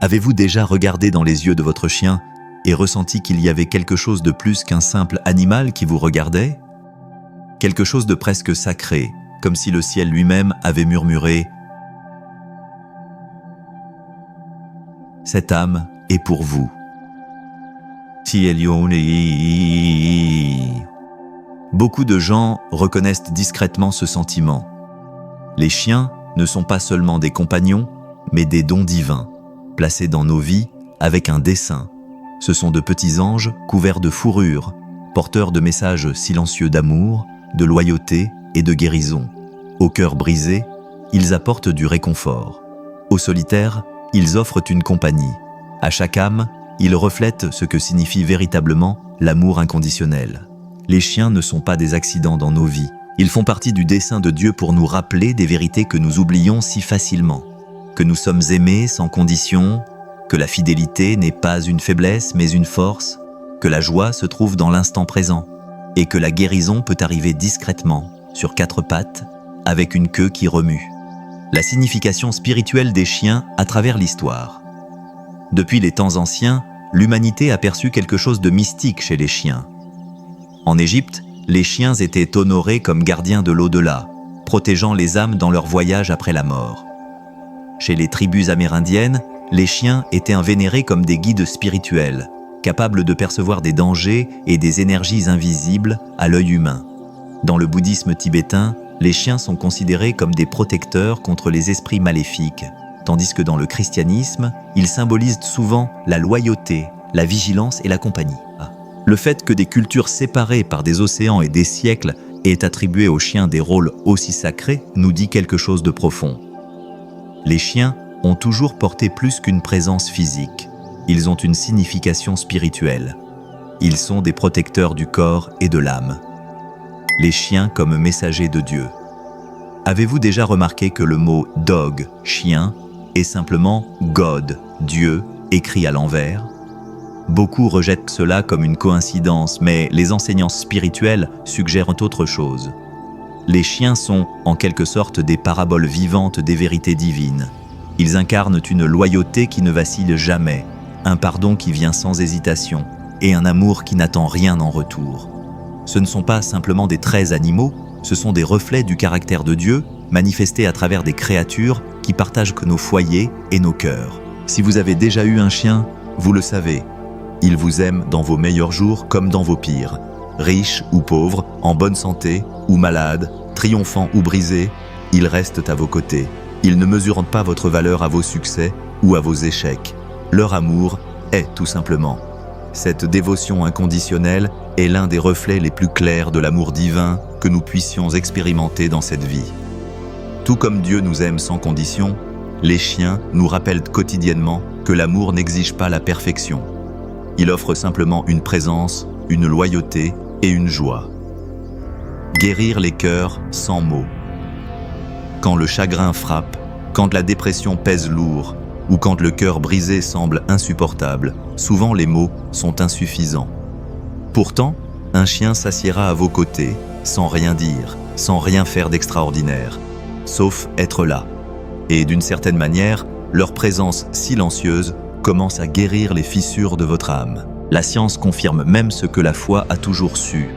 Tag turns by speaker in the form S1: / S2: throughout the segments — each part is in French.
S1: Avez-vous déjà regardé dans les yeux de votre chien et ressenti qu'il y avait quelque chose de plus qu'un simple animal qui vous regardait? Quelque chose de presque sacré, comme si le ciel lui-même avait murmuré « Cette âme est pour vous ». Beaucoup de gens reconnaissent discrètement ce sentiment. Les chiens ne sont pas seulement des compagnons, mais des dons divins, placés dans nos vies avec un dessein. Ce sont de petits anges couverts de fourrure, porteurs de messages silencieux d'amour, de loyauté et de guérison. Au cœur brisé, ils apportent du réconfort. Aux solitaires, ils offrent une compagnie. À chaque âme, ils reflètent ce que signifie véritablement l'amour inconditionnel. Les chiens ne sont pas des accidents dans nos vies. Ils font partie du dessein de Dieu pour nous rappeler des vérités que nous oublions si facilement. Que nous sommes aimés sans condition, que la fidélité n'est pas une faiblesse mais une force, que la joie se trouve dans l'instant présent et que la guérison peut arriver discrètement, sur 4 pattes, avec une queue qui remue. La signification spirituelle des chiens à travers l'histoire. Depuis les temps anciens, l'humanité a perçu quelque chose de mystique chez les chiens. En Égypte, les chiens étaient honorés comme gardiens de l'au-delà, protégeant les âmes dans leur voyage après la mort. Chez les tribus amérindiennes, les chiens étaient vénérés comme des guides spirituels, capables de percevoir des dangers et des énergies invisibles à l'œil humain. Dans le bouddhisme tibétain, les chiens sont considérés comme des protecteurs contre les esprits maléfiques, tandis que dans le christianisme, ils symbolisent souvent la loyauté, la vigilance et la compagnie. Le fait que des cultures séparées par des océans et des siècles aient attribué aux chiens des rôles aussi sacrés nous dit quelque chose de profond. Les chiens ont toujours porté plus qu'une présence physique. Ils ont une signification spirituelle. Ils sont des protecteurs du corps et de l'âme. Les chiens comme messagers de Dieu. Avez-vous déjà remarqué que le mot « dog », chien, est simplement « God », Dieu, écrit à l'envers? Beaucoup rejettent cela comme une coïncidence, mais les enseignants spirituels suggèrent autre chose. Les chiens sont, en quelque sorte, des paraboles vivantes des vérités divines. Ils incarnent une loyauté qui ne vacille jamais, un pardon qui vient sans hésitation et un amour qui n'attend rien en retour. Ce ne sont pas simplement des traits animaux, ce sont des reflets du caractère de Dieu, manifestés à travers des créatures qui partagent nos foyers et nos cœurs. Si vous avez déjà eu un chien, vous le savez. Il vous aime dans vos meilleurs jours comme dans vos pires. Riche ou pauvre, en bonne santé ou malade, triomphant ou brisé, ils restent à vos côtés. Ils ne mesurent pas votre valeur à vos succès ou à vos échecs. Leur amour est tout simplement. Cette dévotion inconditionnelle est l'un des reflets les plus clairs de l'amour divin que nous puissions expérimenter dans cette vie. Tout comme Dieu nous aime sans condition, les chiens nous rappellent quotidiennement que l'amour n'exige pas la perfection. Il offre simplement une présence, une loyauté et une joie. Guérir les cœurs sans mots. Quand le chagrin frappe, quand la dépression pèse lourd, ou quand le cœur brisé semble insupportable, souvent les mots sont insuffisants. Pourtant, un chien s'assiera à vos côtés, sans rien dire, sans rien faire d'extraordinaire, sauf être là. Et d'une certaine manière, leur présence silencieuse commence à guérir les fissures de votre âme. La science confirme même ce que la foi a toujours su.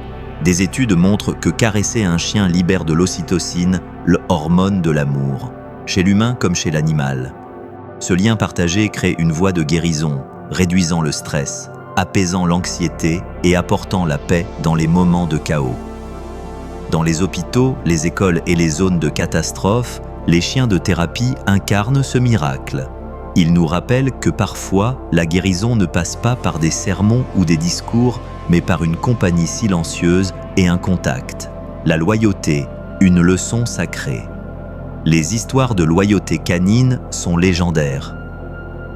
S1: Des études montrent que caresser un chien libère de l'ocytocine, l'hormone de l'amour, chez l'humain comme chez l'animal. Ce lien partagé crée une voie de guérison, réduisant le stress, apaisant l'anxiété et apportant la paix dans les moments de chaos. Dans les hôpitaux, les écoles et les zones de catastrophe, les chiens de thérapie incarnent ce miracle. Ils nous rappellent que parfois, la guérison ne passe pas par des sermons ou des discours, mais par une compagnie silencieuse et un contact. La loyauté, une leçon sacrée. Les histoires de loyauté canine sont légendaires.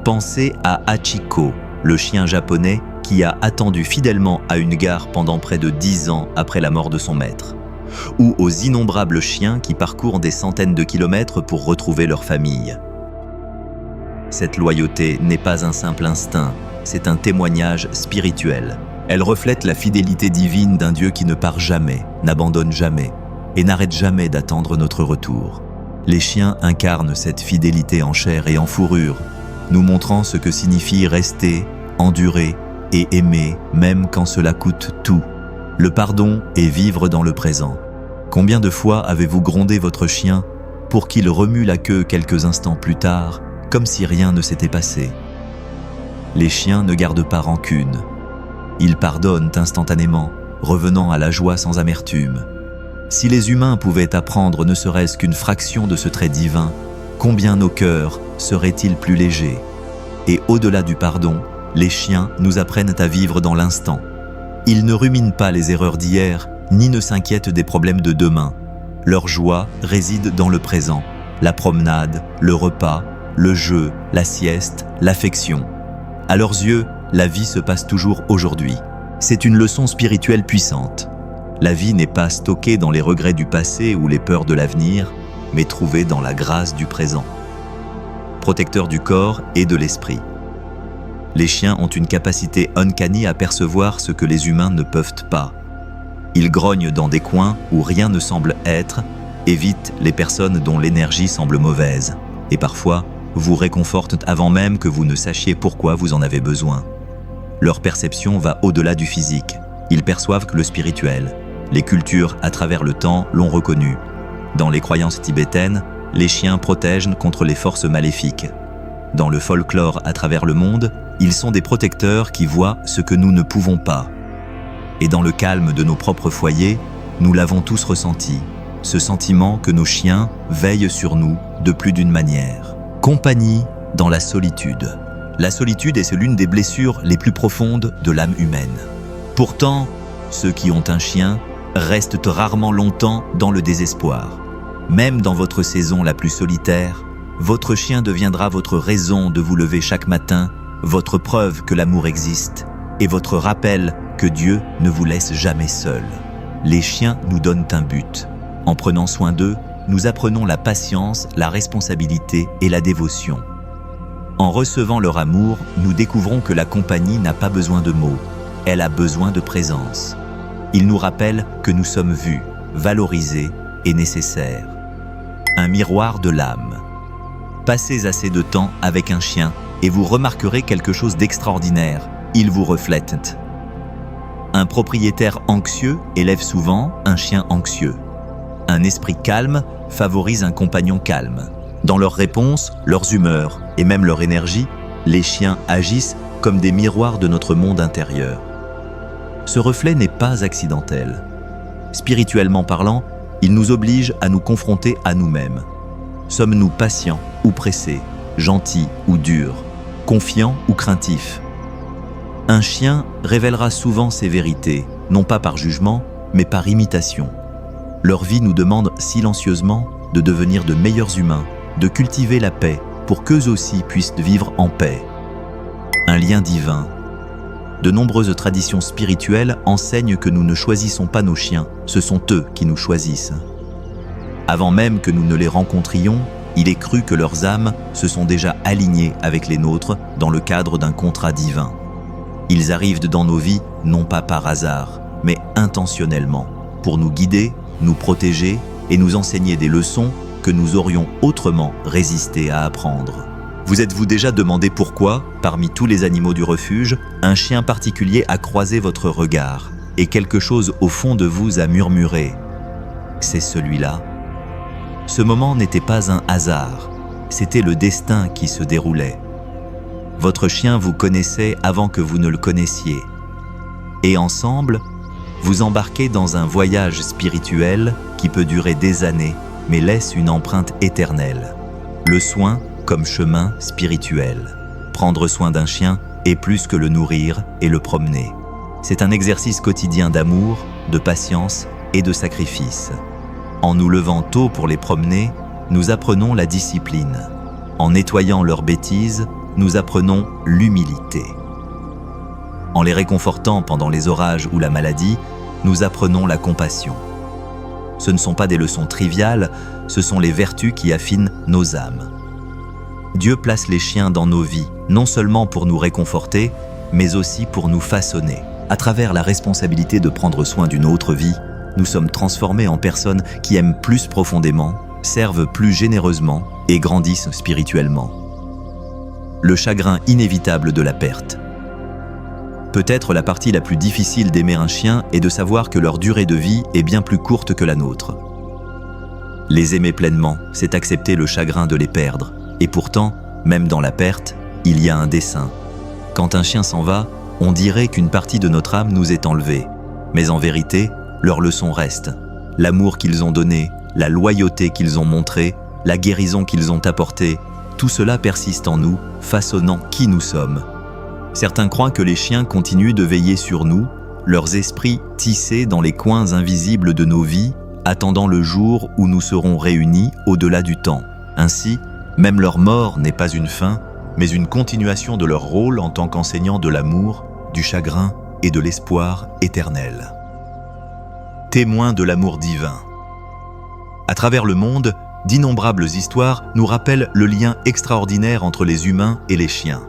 S1: Pensez à Hachiko, le chien japonais qui a attendu fidèlement à une gare pendant près de 10 ans après la mort de son maître. Ou aux innombrables chiens qui parcourent des centaines de kilomètres pour retrouver leur famille. Cette loyauté n'est pas un simple instinct, c'est un témoignage spirituel. Elle reflète la fidélité divine d'un Dieu qui ne part jamais, n'abandonne jamais et n'arrête jamais d'attendre notre retour. Les chiens incarnent cette fidélité en chair et en fourrure. nous montrant ce que signifie rester, endurer et aimer, même quand cela coûte tout. Le pardon est vivre dans le présent. Combien de fois avez-vous grondé votre chien pour qu'il remue la queue quelques instants plus tard, comme si rien ne s'était passé? Les chiens ne gardent pas rancune. Ils pardonnent instantanément, revenant à la joie sans amertume. Si les humains pouvaient apprendre ne serait-ce qu'une fraction de ce trait divin, combien nos cœurs seraient-ils plus légers? Et au-delà du pardon, les chiens nous apprennent à vivre dans l'instant. Ils ne ruminent pas les erreurs d'hier, ni ne s'inquiètent des problèmes de demain. Leur joie réside dans le présent, la promenade, le repas, le jeu, la sieste, l'affection. À leurs yeux, la vie se passe toujours aujourd'hui. C'est une leçon spirituelle puissante. La vie n'est pas stockée dans les regrets du passé ou les peurs de l'avenir, mais trouvée dans la grâce du présent. Protecteur du corps et de l'esprit. Les chiens ont une capacité uncanny à percevoir ce que les humains ne peuvent pas. Ils grognent dans des coins où rien ne semble être, évitent les personnes dont l'énergie semble mauvaise, et parfois vous réconfortent avant même que vous ne sachiez pourquoi vous en avez besoin. Leur perception va au-delà du physique. Ils perçoivent que le spirituel. Les cultures à travers le temps l'ont reconnu. Dans les croyances tibétaines, les chiens protègent contre les forces maléfiques. Dans le folklore à travers le monde, ils sont des protecteurs qui voient ce que nous ne pouvons pas. Et dans le calme de nos propres foyers, nous l'avons tous ressenti, ce sentiment que nos chiens veillent sur nous de plus d'une manière. Compagnie dans la solitude. La solitude est l'une des blessures les plus profondes de l'âme humaine. Pourtant, ceux qui ont un chien restent rarement longtemps dans le désespoir. Même dans votre saison la plus solitaire, votre chien deviendra votre raison de vous lever chaque matin, votre preuve que l'amour existe et votre rappel que Dieu ne vous laisse jamais seul. Les chiens nous donnent un but. En prenant soin d'eux, nous apprenons la patience, la responsabilité et la dévotion. En recevant leur amour, nous découvrons que la compagnie n'a pas besoin de mots, elle a besoin de présence. Ils nous rappellent que nous sommes vus, valorisés et nécessaires. Un miroir de l'âme. Passez assez de temps avec un chien et vous remarquerez quelque chose d'extraordinaire. Il vous reflète. Un propriétaire anxieux élève souvent un chien anxieux. Un esprit calme favorise un compagnon calme. Dans leurs réponses, leurs humeurs et même leur énergie, les chiens agissent comme des miroirs de notre monde intérieur. Ce reflet n'est pas accidentel. Spirituellement parlant, il nous oblige à nous confronter à nous-mêmes. Sommes-nous patients ou pressés, gentils ou durs, confiants ou craintifs? Un chien révélera souvent ses vérités, non pas par jugement, mais par imitation. Leur vie nous demande silencieusement de devenir de meilleurs humains, de cultiver la paix pour qu'eux aussi puissent vivre en paix. Un lien divin. De nombreuses traditions spirituelles enseignent que nous ne choisissons pas nos chiens, ce sont eux qui nous choisissent. Avant même que nous ne les rencontrions, il est cru que leurs âmes se sont déjà alignées avec les nôtres dans le cadre d'un contrat divin. Ils arrivent dans nos vies non pas par hasard, mais intentionnellement, pour nous guider, nous protéger et nous enseigner des leçons que nous aurions autrement résisté à apprendre. Vous êtes-vous déjà demandé pourquoi, parmi tous les animaux du refuge, un chien particulier a croisé votre regard et quelque chose au fond de vous a murmuré « C'est celui-là ». Ce moment n'était pas un hasard, c'était le destin qui se déroulait. Votre chien vous connaissait avant que vous ne le connaissiez. Et ensemble, vous embarquez dans un voyage spirituel qui peut durer des années, mais laisse une empreinte éternelle. Le soin comme chemin spirituel. Prendre soin d'un chien est plus que le nourrir et le promener. C'est un exercice quotidien d'amour, de patience et de sacrifice. En nous levant tôt pour les promener, nous apprenons la discipline. En nettoyant leurs bêtises, nous apprenons l'humilité. En les réconfortant pendant les orages ou la maladie, nous apprenons la compassion. Ce ne sont pas des leçons triviales, ce sont les vertus qui affinent nos âmes. Dieu place les chiens dans nos vies, non seulement pour nous réconforter, mais aussi pour nous façonner. À travers la responsabilité de prendre soin d'une autre vie, nous sommes transformés en personnes qui aiment plus profondément, servent plus généreusement et grandissent spirituellement. le chagrin inévitable de la perte. Peut-être la partie la plus difficile d'aimer un chien est de savoir que leur durée de vie est bien plus courte que la nôtre. Les aimer pleinement, c'est accepter le chagrin de les perdre. Et pourtant, même dans la perte, il y a un dessein. Quand un chien s'en va, on dirait qu'une partie de notre âme nous est enlevée. Mais en vérité, leur leçon reste. L'amour qu'ils ont donné, la loyauté qu'ils ont montrée, la guérison qu'ils ont apportée, tout cela persiste en nous, façonnant qui nous sommes. Certains croient que les chiens continuent de veiller sur nous, leurs esprits tissés dans les coins invisibles de nos vies, attendant le jour où nous serons réunis au-delà du temps. Ainsi, même leur mort n'est pas une fin, mais une continuation de leur rôle en tant qu'enseignants de l'amour, du chagrin et de l'espoir éternel. Témoins de l'amour divin. À travers le monde, d'innombrables histoires nous rappellent le lien extraordinaire entre les humains et les chiens.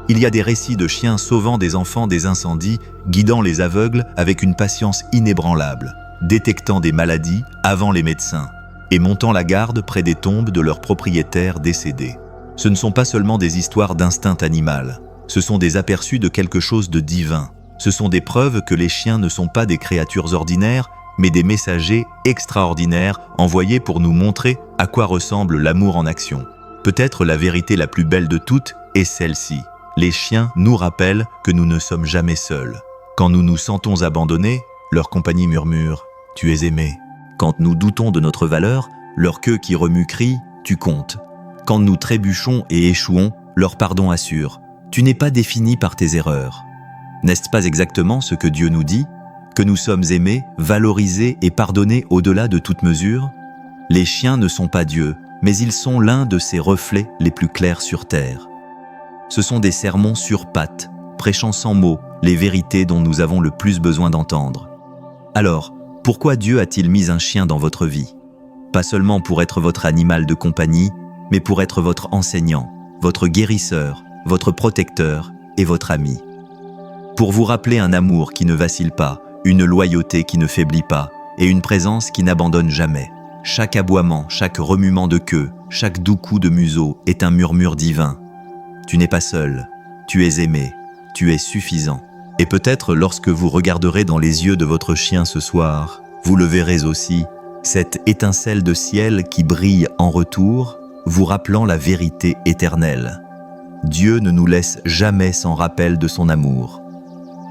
S1: Il y a des récits de chiens sauvant des enfants des incendies, guidant les aveugles avec une patience inébranlable, détectant des maladies avant les médecins et montant la garde près des tombes de leurs propriétaires décédés. Ce ne sont pas seulement des histoires d'instinct animal, ce sont des aperçus de quelque chose de divin. Ce sont des preuves que les chiens ne sont pas des créatures ordinaires, mais des messagers extraordinaires envoyés pour nous montrer à quoi ressemble l'amour en action. Peut-être la vérité la plus belle de toutes est celle-ci. Les chiens nous rappellent que nous ne sommes jamais seuls. Quand nous nous sentons abandonnés, leur compagnie murmure « Tu es aimé ». Quand nous doutons de notre valeur, leur queue qui remue crie « Tu comptes ». Quand nous trébuchons et échouons, leur pardon assure « Tu n'es pas défini par tes erreurs ». N'est-ce pas exactement ce que Dieu nous dit? Que nous sommes aimés, valorisés et pardonnés au-delà de toute mesure? Les chiens ne sont pas Dieu, mais ils sont l'un de ses reflets les plus clairs sur terre. Ce sont des sermons sur pattes, prêchant sans mots les vérités dont nous avons le plus besoin d'entendre. Alors, pourquoi Dieu a-t-il mis un chien dans votre vie? Pas seulement pour être votre animal de compagnie, mais pour être votre enseignant, votre guérisseur, votre protecteur et votre ami. Pour vous rappeler un amour qui ne vacille pas, une loyauté qui ne faiblit pas et une présence qui n'abandonne jamais. Chaque aboiement, chaque remuement de queue, chaque doux coup de museau est un murmure divin. Tu n'es pas seul, tu es aimé, tu es suffisant. Et peut-être lorsque vous regarderez dans les yeux de votre chien ce soir, vous le verrez aussi, cette étincelle de ciel qui brille en retour, vous rappelant la vérité éternelle. Dieu ne nous laisse jamais sans rappel de son amour.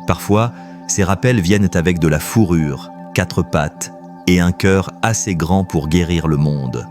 S1: Parfois, ces rappels viennent avec de la fourrure, 4 pattes et un cœur assez grand pour guérir le monde.